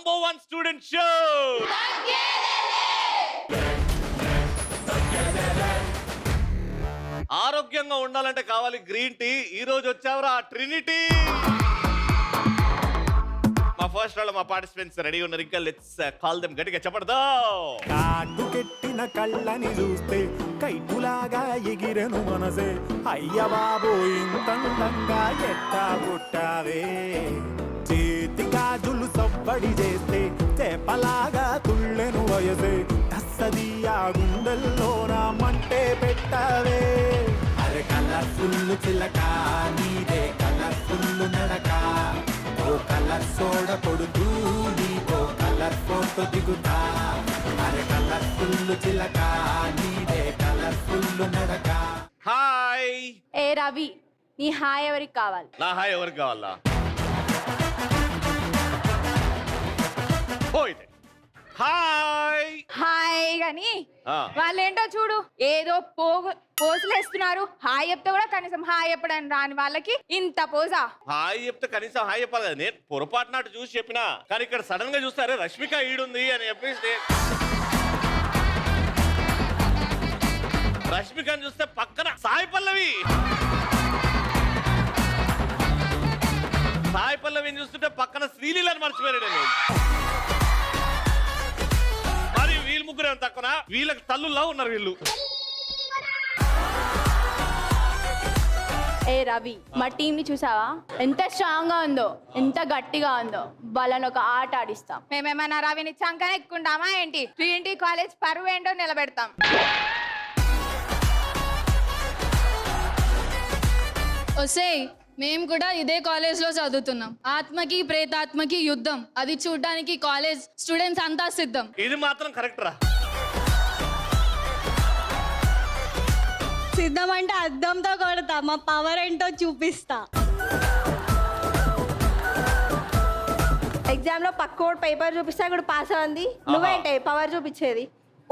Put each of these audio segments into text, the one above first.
#1 student show. ఆరోగ్యంగా ఉండాలంటే కావాలి గ్రీన్ టీ. ఈ రోజు వచ్చావరా ట్రినిటీ. మా ఫస్ట్ రౌండ్ మా పార్టిసిపెంట్స్ రెడీ ఉన్నారు. ఇంకా లెట్స్ కాల్ దెమ్. గట్టిగా చెప్పడదా. కాటు కెట్టిన కళ్ళని చూస్తే కైటులాగా ఎగిరెను మనసే. అయ్య బాబో ఇంతందంగా ఎట్టా పుట్టావే. చేతి గాజులు సవ్వడి చేస్తే చేపలాగా తుళ్ళెను వయసే. తస్సదియా గుండెల్లో నా మంటే పెట్టావే. అరే కలర్ఫుల్ చిలక నీదే కలర్ఫుల్ నడక. ఓ కలర్ సోడ కొడుతూ నీతో కలర్ ఫోటో దిగుతా. అరే కలర్ఫుల్ చిలక నీదే కలర్ఫుల్ నడక. హాయ్. ఏ రవి, నీ హాయ్ ఎవరికి కావాలి? నా హాయ్ ఎవరికి కావాలా? హాయ్ హాయ్ గాని వాళ్ళేంటో చూడు, ఏదో పోజులేస్తున్నారు. హాయ్ చెప్తే కూడా కనీసం హాయ్ చెప్పడానికి రాని వాళ్ళకి ఇంత పోజా. హాయ్ చెప్తే కనీసం హాయ్ చెప్పాలి కదా. నేను పొరపాటు నాటు చూసి చెప్పినా, కానీ ఇక్కడ సడన్ గా చూస్తారే రష్మిక ఈడుంది అని చెప్పేసి రష్మికని చూస్తే పక్కన సాయి పల్లవి. సాయి పల్లవిని చూస్తుంటే పక్కన శ్రీలీలని మర్చిపోయాడు నేను. మరి వీళ్ళు ముగ్గురు ఏమైనా తక్కువ? వీళ్ళకి తల్లులా ఉన్నారు వీళ్ళు. ఏ రవి, మా టీం ని చూసావా? ఎంత స్ట్రాంగ్ గా ఉందో, ఎంత గట్టిగా ఉందో. వాళ్ళని ఒక ఆట ఆడిస్తాం. మేమేమైనా రవిని చంకన ఎక్కుంటామా ఏంటి? ట్రినిటీ కాలేజ్ పరువు ఏంటో నిలబెడతాం. ఒసేయ్, మేము కూడా ఇదే కాలేజ్ లో చదువుతున్నాం. ఆత్మకి ప్రేతాత్మకి యుద్ధం, అది చూడడానికి కాలేజ్ స్టూడెంట్స్ అంతా సిద్ధం. ఇది మాత్రం కరెక్ట్ రా. సిద్ధం అంటే అద్దంతో కొడతా, మా పవర్ ఏంటో చూపిస్తా. ఎగ్జామ్ లో పక్కోడు పేపర్ చూపిస్తా కూడా పాస్ అయింది. నువ్వేంటే పవర్ చూపించేది?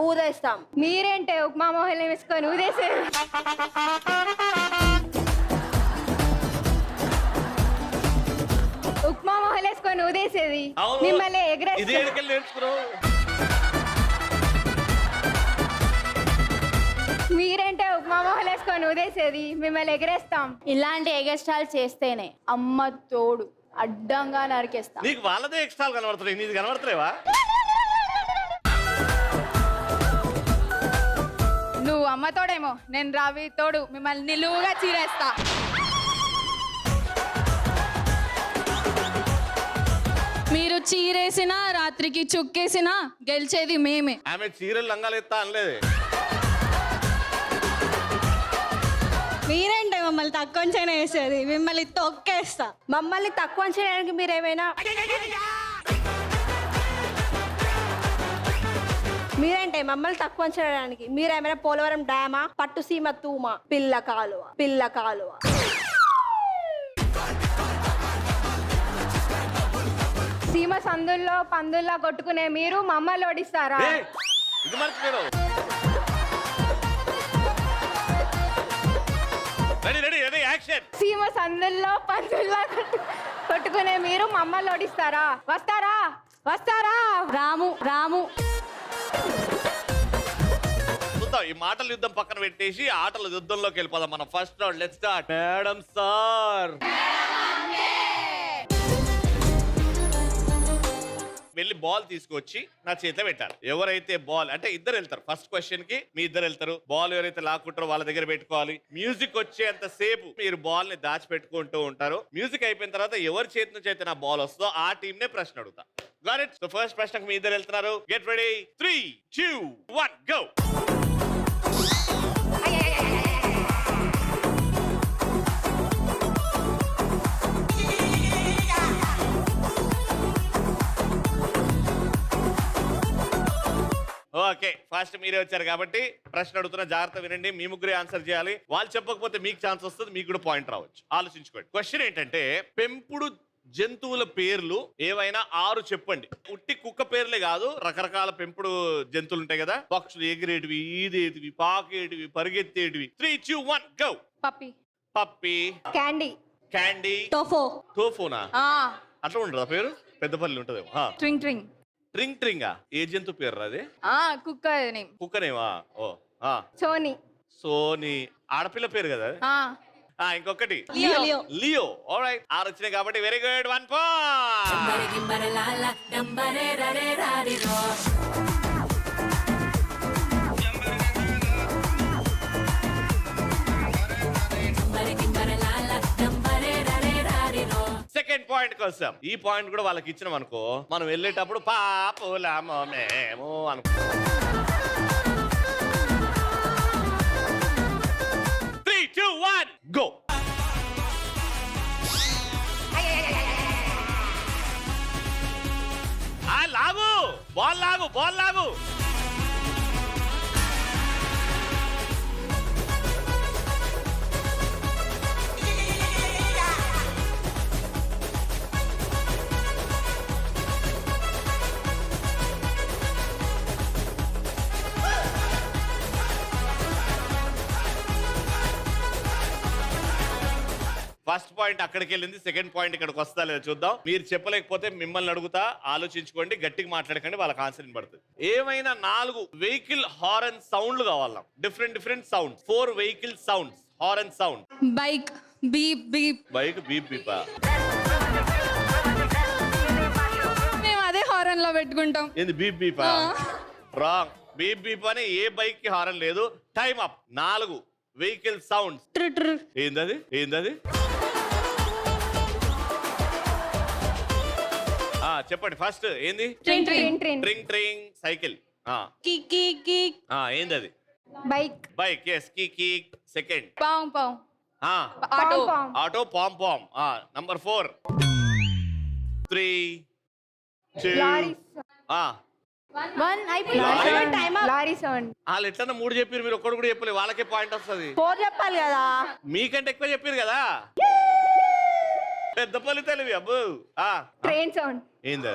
ఊదేస్తాం. మీరేంటే ఉప్మా మోహన్ వేసుకొని ఊదేసేది? ఉప్మా మోహన్ వేసుకొని ఊదేసేది మిమ్మల్ని మీరేంటే ఉప్మా మోహన్ వేసుకొని ఊదేసేది మిమ్మల్ని ఎగరేస్తాం. ఇలాంటి ఎగస్ట్రాలు చేస్తేనే అమ్మ తోడు అడ్డంగా నరికేస్తాం. నీకు వాళ్ళదే ఎక్స్ట్రా కనబడుతున్నాయి, నీది కనబడతలేవా? నువ్వు అమ్మ తోడేమో, నేను రవి తోడు మిమ్మల్ని నిలువుగా చీరేస్తా. మీరు చీరేసినా రాత్రికి చుక్కేసినా గెలిచేది మేమే. ఆమె చీరలు లంగాలు ఎత్తా అనలేదు. మీరేంటే మమ్మల్ని తక్కువ అంచనా వేసేది? మిమ్మల్ని తొక్కేస్తా. మమ్మల్ని తక్కువ చేయడానికి మీరేమైనా మీరేంటే మమ్మల్ని తక్కువ చేయడానికి మీరేమైనా పోలవరం డ్యామా, పట్టుసీమ తూమా, పిల్ల కాలువ, పిల్ల కాలువ. సీమ సందుల్లో పందుల్లా కొట్టుకునే మీరు మమ్మల్ని ఓడిస్తారా? ఇది మర్చిపోయాడు. సీమ సందుల్లో పందుల్లా కొట్టుకునే మీరు మమ్మల్ని ఓడిస్తారా? వస్తారా? వస్తారా? రాము రాము. ఈ మాటల యుద్ధం పక్కన పెట్టేసి ఆటల యుద్ధంలోకి వెళ్ళిపోదాం. మన first round let's start. Madam sir వెళ్ళి బాల్ తీసుకొచ్చి నా చేతిలో పెట్టాలి. ఎవరైతే బాల్ అంటే ఇద్దరు వెళ్తారు. ఫస్ట్ క్వశ్చన్ కి మీ ఇద్దరు వెళ్తారు. బాల్ ఎవరైతే లాక్కుంటారో వాళ్ళ దగ్గర పెట్టుకోవాలి. మ్యూజిక్ వచ్చేంత సేపు మీరు బాల్ ని దాచిపెట్టుకుంటూ ఉంటారు. మ్యూజిక్ అయిపోయిన తర్వాత ఎవరి చేతి నుంచి అయితే నా బాల్ వస్తుందో ఆ టీం నే ప్రశ్న అడుగుతా. Got it? సో ఫస్ట్ ప్రశ్నకు మీ ఇద్దరు వెళ్తున్నారు. Get ready. 3, 2, 1 go. Okay, first మీరే వచ్చారు కాబట్టి ప్రశ్న అడుగుతున్న జాగ్రత్త వినండి. మీ ముగ్గురే ఆన్సర్ చేయాలి. వాళ్ళు చెప్పకపోతే మీకు ఛాన్స్ వస్తుంది, మీకు కూడా పాయింట్ రావచ్చు. ఆలోచించుకోండి. క్వశ్చన్ ఏంటంటే పెంపుడు జంతువుల పేర్లు ఏవైనా 6 చెప్పండి. ఉట్టి కుక్క పేర్లే కాదు, రకరకాల పెంపుడు జంతువులు ఉంటాయి కదా. పక్షులు ఎగిరేటివి, ఈదేటివి, పాకేటివి, పరిగెత్తేటివి. 3, 2, 1 గో. పప్పి, పప్పి, క్యాండీ, క్యాండీ, టోఫో. టోఫోనా? అట్లా ఉండదా పేరు? పెద్దపల్లి ఉంటదేమో ట్రింగ్ ట్రింగ్ ట్రింగ్ ట్రింగా ఏ జంతు పేరు అది కుక్క నేమ్ కుక్కనేవా ఓ సోనీ సోని ఆడపిల్ల పేరు కదా అది? ఇంకొకటి లియో లియో లియో ఆల్రైట్ 6 వచ్చినాయి కాబట్టి very good 1 point second point కోసం ఈ పాయింట్ కూడా వాళ్ళకి ఇచ్చినాం అనుకో మనం వెళ్ళేటప్పుడు పాపులమో మేము అనుకో 3, 2, 1 గో లాగు బాల్ లాగు బాల్ లాగు ఫస్ట్ పాయింట్ అక్కడికి వెళ్ళింది సెకండ్ పాయింట్ ఇక్కడికి వస్తా లేదా చూద్దాం మీరు చెప్పలేకపోతే మిమ్మల్ని అడుగుతా ఆలోచించుకోండి గట్టిగా మాట్లాడకండి వాళ్ళకి ఆన్సర్ పడుతుంది ఏమైనా 4 వెహికల్ హారన్ సౌండ్లు కావాలా different sounds 4 vehicle sounds horn sound bike beep beep bike beep బీపా మేము అదే హారన్ లో పెట్టుకుంటాం ఏంది బీప్ బీపా రాంగ్ బీప్ బీప్ అని ఏ బైక్ కి హారన్ లేదు టైం అప్ 4 వెహికల్ సౌండ్స్ ఏందది చెప్పండి ఫస్ట్ ఏంది ట్రింగ్ ట్రింగ్ ట్రింగ్ ట్రింగ్ సైకిల్ కిక్ కిక్ కిక్ ఏందది bike bike yes kick second పాంగ్ పాంగ్ ఆటో ఆటో పామ్ పామ్ నంబర్ 4 3 2 లారీ లారీ సౌండ్ వాళ్ళు ఎట్లన్నా 3 చెప్పారు మీరు ఒక్కడు కూడా చెప్పలేదు వాళ్ళకే పాయింట్ వస్తుంది 4 చెప్పాలి కదా మీకంటే ఎక్కువ చెప్పారు కదా పెద్దపల్లి తెలివి అబ్బు ట్రైన్ సౌండ్ ఏందా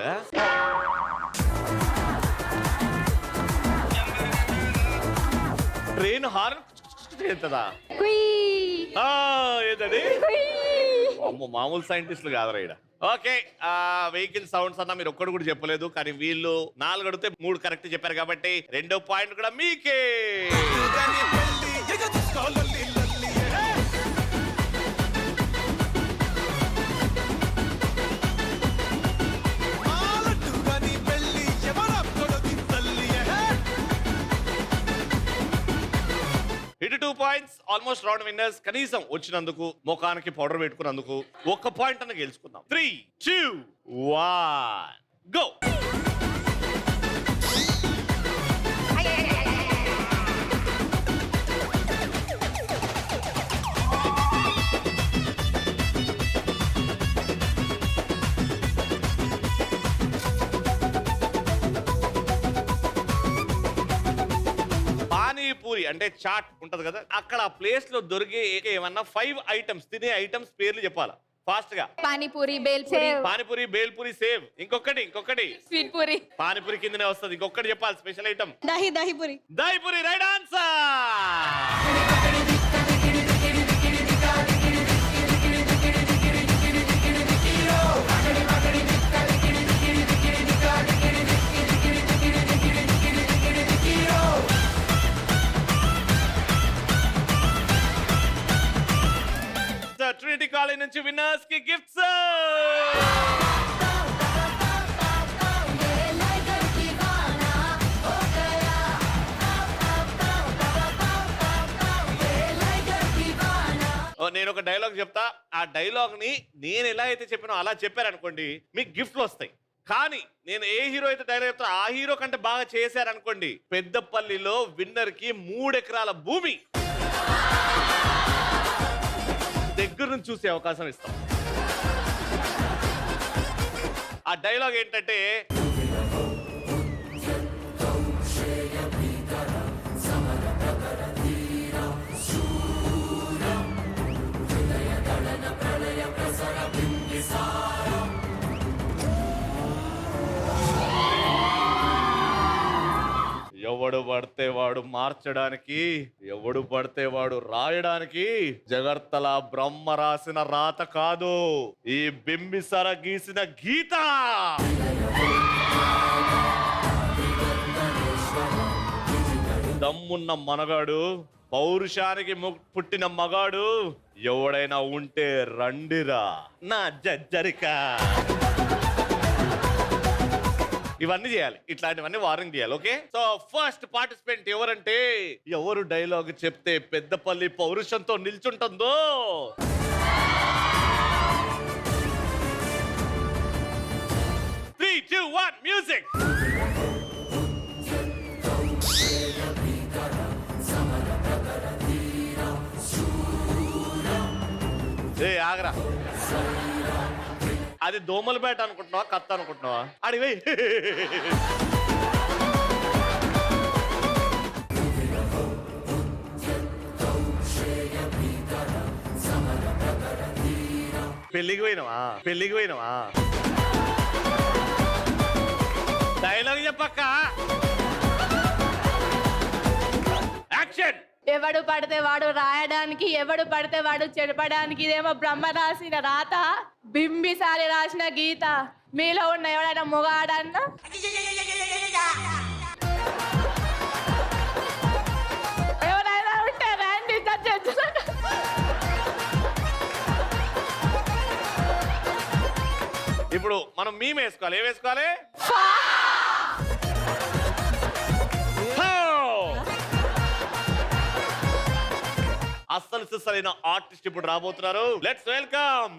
ట్రైన్ హార్న్ ఎంతదా ఏంటది అమ్మో మామూలు సైంటిస్టులు కాదురా ఈడ ఓకే వెహికల్ సౌండ్స్ అన్న మీరు ఒక్కడు కూడా చెప్పలేదు కానీ వీళ్ళు 4 అడిగితే 3 కరెక్ట్ చెప్పారు కాబట్టి 2వ పాయింట్ కూడా మీకే ఇటు 2 పాయింట్స్ ఆల్మోస్ట్ రౌండ్ విన్నర్స్ కనీసం వచ్చినందుకు ముఖానికి పౌడర్ పెట్టుకున్నందుకు 1 పాయింట్ అన్న గెలుచుకుందాం 3, 2, 1 గో పానీపూరి అంటే చాట్ ఉంటది కదా అక్కడ ఆ ప్లేస్ లో దొరికే ఏమన్నా 5 ఐటమ్స్ తినే ఐటమ్స్ పేర్లు చెప్పాలా ఫాస్ట్ గా పానీపూరి బేల్పూరి పానీపూరి బేల్పూరి సేవ్ ఇంకొకటి స్వీట్ పూరి పానీపూరి కిందనే వస్తుంది ఇంకొకటి చెప్పాలి special item dahi puri dahi puri right answer Trinity college నుంచి విన్నర్స్ కి గిఫ్ట్స్ నేను ఒక డైలాగ్ చెప్తా ఆ డైలాగ్ ని నేను ఎలా అయితే చెప్పినో అలా చెప్పారనుకోండి మీకు గిఫ్ట్లు వస్తాయి కానీ నేను ఏ హీరో అయితే డైలాగ్ చెప్తా ఆ హీరో కంటే బాగా చేశారనుకోండి పెద్దపల్లిలో విన్నర్ కి 3 ఎకరాల భూమి దగ్గర నుంచి చూసే అవకాశం ఇస్తాం ఆ డైలాగ్ ఏంటంటే ఎవడు పడితే వాడు మార్చడానికి, ఎవడు పడితే వాడు రాయడానికి జగర్తల బ్రహ్మ రాసిన రాత కాదు, ఈ బింబిసార గీసిన గీత. దమ్మున్న మనగాడు, పౌరుషానికి పుట్టిన మగాడు ఎవడైనా ఉంటే రండిరా నా జజ్జరిక. ఇవన్నీ చేయాలి, ఇట్లాంటివన్నీ వార్నింగ్ చేయాలి. ఓకే, సో ఫస్ట్ పార్టిసిపెంట్ ఎవరంటే, ఎవరు డైలాగ్ చెప్తే పెద్దపల్లి పౌరుషంతో నిల్చుంటుందో 3, 2, 1 మ్యూజిక్. ఏ ఆగరా, అది దోమల బేట అనుకుంటున్నావా కత్త అనుకుంటున్నావా? అడిగి పెళ్ళికి పోయినవా డైలాగ్ చెప్పక్క. యాక్షన్. ఎవడు పడితే వాడు రాయడానికి, ఎవడు పడితే వాడు చెడపడానికి, ఇదేమో బ్రహ్మ రాసిన రాత, బింబిసారి రాసిన గీత. మీలో ఉన్న ఎవడైనా మొగాడన్నా ఎవరైనా ఉంటే రండి. ఇప్పుడు మనం మీమ్ వేసుకోవాలి. ఏం వేసుకోవాలి? అస్సలు సిస్సలైన ఆర్టిస్ట్ ఇప్పుడు రాబోతున్నారు. Let's welcome.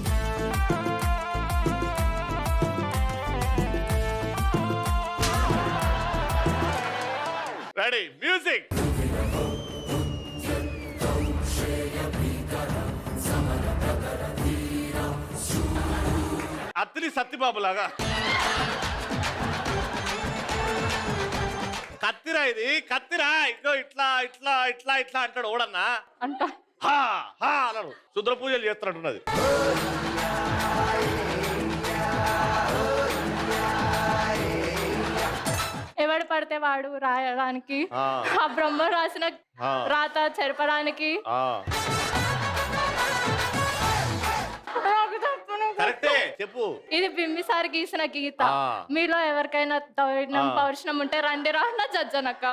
Ready, music. Attili Satyababu లాగా కత్తిరా, ఇది కత్తిరా. ఇంకో ఇట్లా ఇట్లా ఇట్లా ఇట్లా అంటాడు ఓడన్నా అంట. అన్నారు. శుద్ర పూజలు చేస్తున్నట్టున్నది. ఎవడు పడితే వాడు రాయడానికి, ఆ బ్రహ్మ రాసిన రాత చెరపడానికి. కరెక్టే, చెప్పు. ఇది బింబిసారి గీసిన గీత. మీలో ఎవరికైనా పౌరుషం ఉంటే రండి రా నా జజ్జనక్క.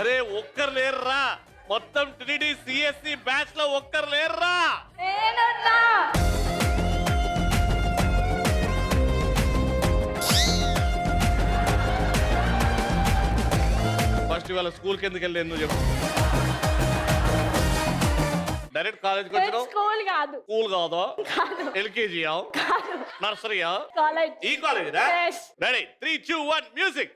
అరే ఒక్కరు లేర్రా, మొత్తం ట్రినిటీ సిఎస్సి బ్యాచ్ లో ఒక్కరు లేర్రా. ఫస్ట్ ఇవాళ స్కూల్కి ఎందుకు వెళ్ళి ఎందుకు చెప్పు. డైరెక్ట్ కాలేజ్కి వచ్చినావు. స్కూల్ కాదు. స్కూల్ కాదా? ఎల్కేజీ నర్సరీయా? కాలేజ్. ఈ కాలేజ్. Ready, 3, 2, 1 music.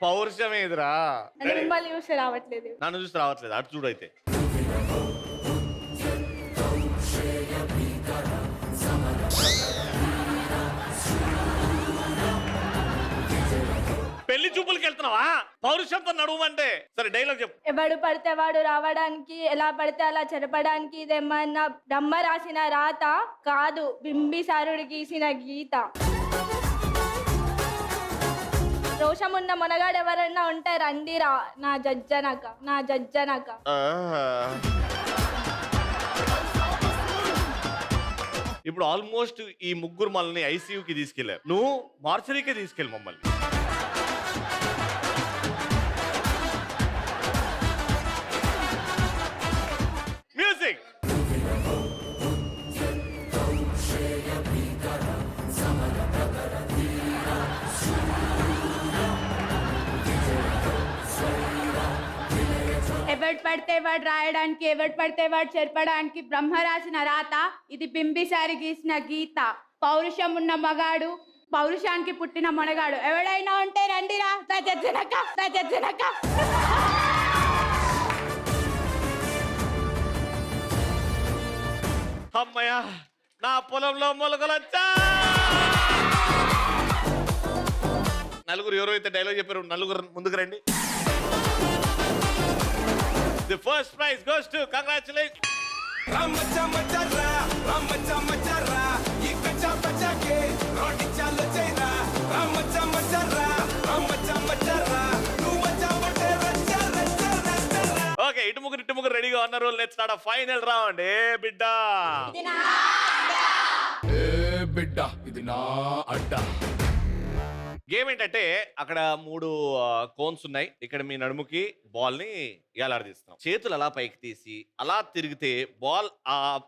పౌరుషం ఏదిరా? మిమ్మల్ని చూసి రావట్లేదు. నన్ను చూసి రావట్లేదు, అటు చూడైతే. పెళ్లి చూపులకి వెళ్తున్నావా? పౌరుషంతో నడువంటే సరే, డైలాగ్ చెప్పు. ఎవడు పడితే వాడు రావడానికి, ఎలా పడితే అలా చెరపడానికి, ఇదేమన్నా బ్రహ్మ రాసిన రాత కాదు, బింబిసారుడు గీసిన గీత. రోషమున్న మొనగాడు ఎవరన్నా ఉంటే రండిరా నా జజ్జనక, నా జజ్జనక. ఇప్పుడు ఆల్మోస్ట్ ఈ ముగ్గురు మనల్ని ఐసీయూకి తీసుకెళ్లారు. నువ్వు మార్చరీకే తీసుకెళ్ళి మమ్మల్ని. మ్యూజిక్. ఎవడు పడితే వాడు రాయడానికి, ఎవడు పడితే వాడు చెరపడానికి, బ్రహ్మ రాసిన రాత, ఇది బింబిసారి గీసిన గీత. పౌరుషం ఉన్న మగాడు, పౌరుషానికి పుట్టిన మొనగాడు, ఎవడైనా ఉంటే రండిరా నా జజ్జనక, నా జజ్జనక. అమ్మయ్యా నా పొలంలో మొలకలొచ్చా. నలుగురు ఎవరైతే డైలాగ్ చెప్పారు నలుగురు ముందుకు రండి. The first prize goes to congratulate. Okay ఇటు ముగ్గురు రెడీగా ఉన్నారు. లెట్స్ స్టార్ట్ ఆ ఫైనల్ రౌండ్. ఏ బిడ్డ ఇది నా అడ్డా. గేమ్ ఏంటంటే అక్కడ 3 కోన్స్ ఉన్నాయి. ఇక్కడ మీ నడుముకి బాల్ ని ఏలాడదీస్తాం. చేతులు అలా పైకి తీసి అలా తిరిగితే బాల్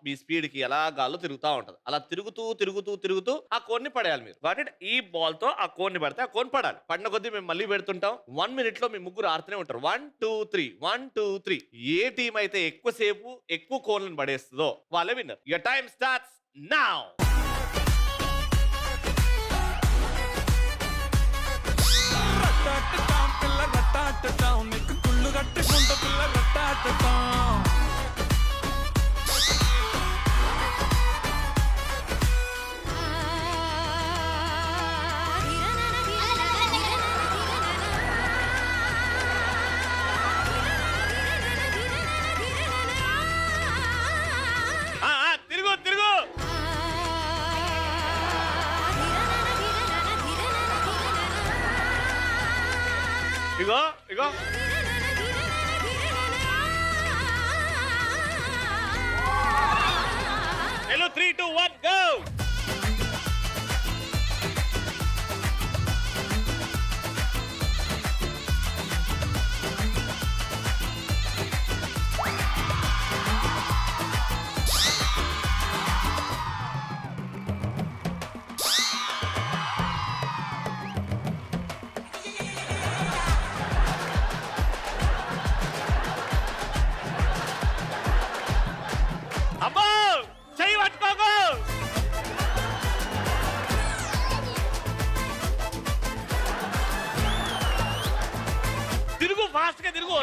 మీ స్పీడ్ కి అలా గాల్లో తిరుగుతూ ఉంటది. అలా తిరుగుతూ ఆ కోన్ ని పడేయాలి మీరు. వాటి ఈ బాల్ తో ఆ కోన్ ని పడితే ఆ కోన్ పడాలి. పడిన కొద్దీ మేము మళ్ళీ పెడుతుంటాం. 1 minute లో మీ ముగ్గురు ఆడుతూనే ఉంటారు. 1 2 3 1 2 3. ఏ టీం అయితే ఎక్కువ కోన్లను పడేస్తుందో వాళ్ళే winner. Your time starts now. తిరుగు. ఇగో హలో 3 2 1 గో. అబ్బో చెయ్యి పట్టుకోకు. తిరుగు ఫాస్ట్ గా తిరుగు.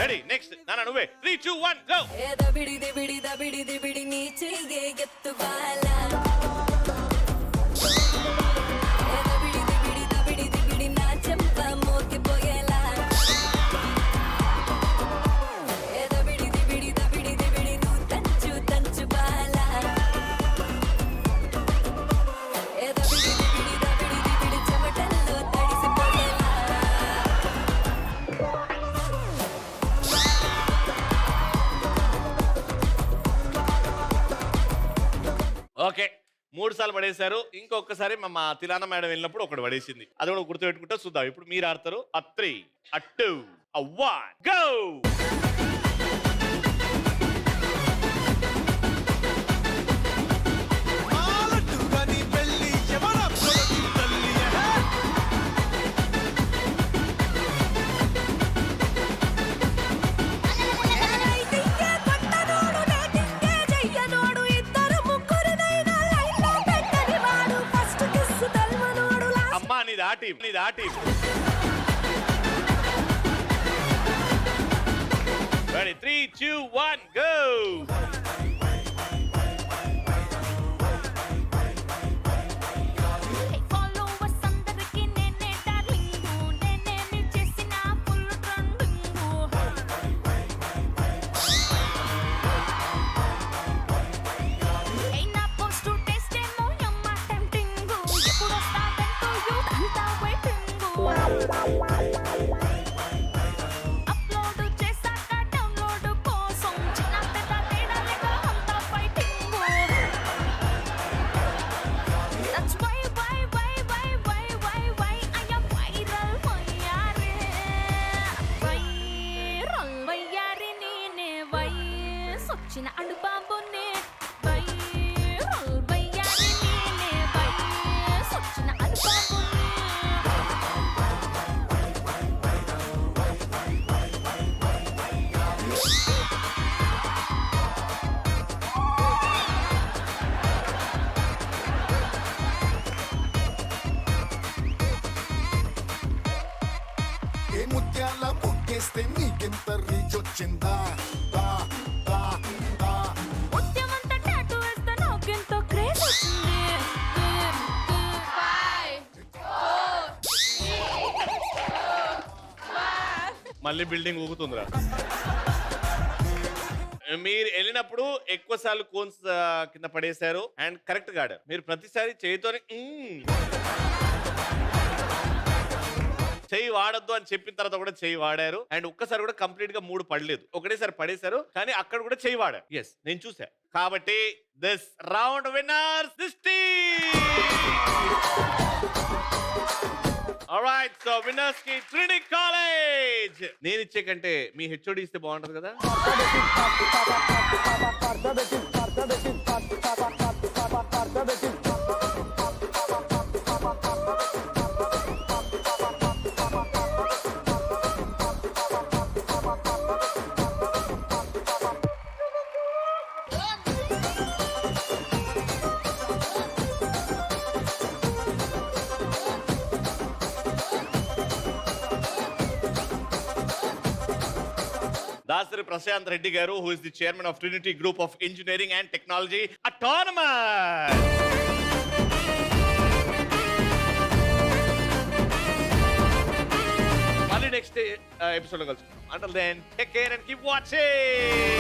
రెడీ నెక్స్ట్ నాన్న నువ్వే 3 2 1 గో. దబిడి నీ చెయ్యే ఎత్తువాలా దబిడి నా చెంప మోగిపోయేలా దబిడి నువ్వు తంచు బాలా దబిడి చెమటల్లో తడిసిపోయేలా. ఓకే 3 సార్లు పడేశారు. ఇంకొకసారి మా తిలాన మేడం వెళ్ళినప్పుడు ఒకటి పడేసింది. అది కూడా గుర్తుపెట్టుకుంటే చూద్దాం. ఇప్పుడు మీరు ఆడతారు. 3 2 1 గో. అమ్మా నీది ఆ టీం. Ready 3 2 1 go. వచ్చిన అడుబాబునే వైరల్ వయ్యారి నేనే వైరస్ వచ్చిన అడుబాబునే. ఏ ముత్యాల బొక్కేస్తే నీకెంత రీచ్ వచ్చిందా? మళ్ళీ బిల్డింగ్ ఊగుతుందిరా. మీరు వెళ్ళినప్పుడు ఎక్కువ సార్లు కోన్స్ కింద పడేశారు అండ్ కరెక్ట్ గా ఆడారు. మీరు ప్రతిసారి చేయితోనే చెయ్యి వాడద్దు అని చెప్పిన తర్వాత కూడా చెయ్యి వాడారు అండ్ ఒక్కసారి కూడా కంప్లీట్ గా 3 పడలేదు, ఒకటేసారి పడేశారు కానీ అక్కడ కూడా చెయ్యి వాడారు. ఎస్, నేను చూసా. కాబట్టి this round winners this team. Alright, so winners కి ట్రినిటీ కాలేజ్. నేను ఇచ్చే కంటే మీ హెచ్ఓడి ఇస్తే బాగుంటది కదా. దాసరి ప్రశాంత్ రెడ్డి గారు, who is the chairman of Trinity Group of Engineering and Technology Autonomous. మళ్ళీ నెక్స్ట్ ఎపిసోడ్ లో కలుసుకుందాం. Until then, take care and keep watching.